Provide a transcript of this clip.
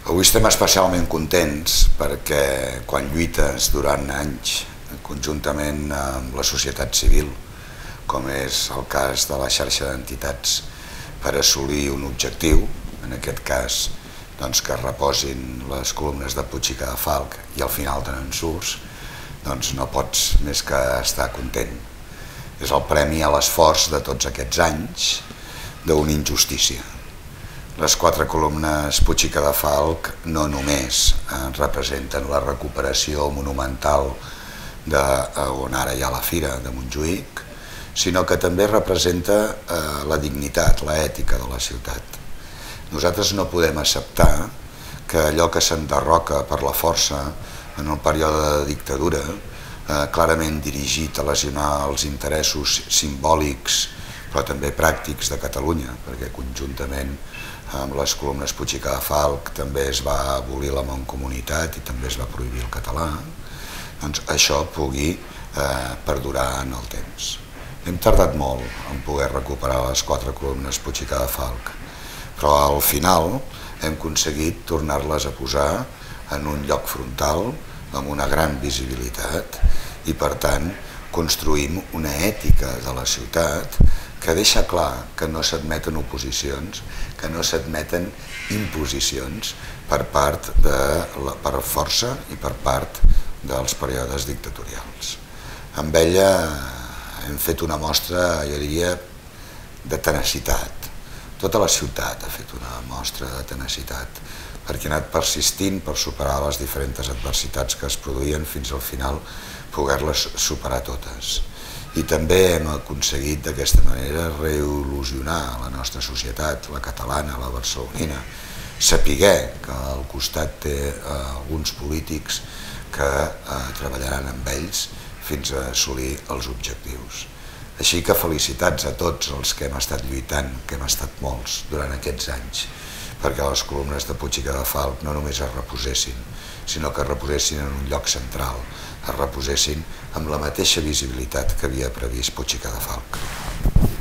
Avui estem especialment contents perquè quan lluites durant anys conjuntament amb la societat civil, com és el cas de la xarxa d'entitats, per assolir un objectiu, en aquest cas doncs, que reposin les columnes de Puig i Cadafalch i al final te n'en surts, doncs no pots més que estar content. És el premi a l'esforç de tots aquests anys d'una injustícia. Les 4 columnes Puig i Cadafalch no només representen la recuperació monumental on ara hi ha la fira de Montjuïc, sinó que també representa la dignitat, l'ètica de la ciutat. Nosaltres no podem acceptar que allò que s'enderroca per la força en el període de dictadura, clarament dirigit a lesionar els interessos simbòlics però també pràctics de Catalunya, perquè conjuntament amb les columnes Puig i Cadafalch també es va abolir la mancomunitat i també es va prohibir el català, doncs això pugui perdurar en el temps. Hem tardat molt en poder recuperar les 4 columnes Puig i Cadafalch, però al final hem aconseguit tornar-les a posar en un lloc frontal amb una gran visibilitat i per tant construïm una ètica de la ciutat que deixa clar que no s'admeten oposicions, que no s'admeten imposicions per força i per part dels períodes dictatorials. Amb ella hem fet una mostra, jo diria, de tenacitat. Tota la ciutat ha fet una mostra de tenacitat, perquè ha anat persistint per superar les diferents adversitats que es produïen fins al final poder-les superar totes. I també hem aconseguit d'aquesta manera reil·lusionar la nostra societat, la catalana, la barcelonina, sapiguer que al costat té alguns polítics que treballaran amb ells fins a assolir els objectius. Així que felicitats a tots els que hem estat lluitant, que hem estat molts durant aquests anys, perquè les columnes de Puig i Cadafalch no només es reposessin, sinó que es reposessin en un lloc central, es reposessin amb la mateixa visibilitat que havia previst Puig i Cadafalch.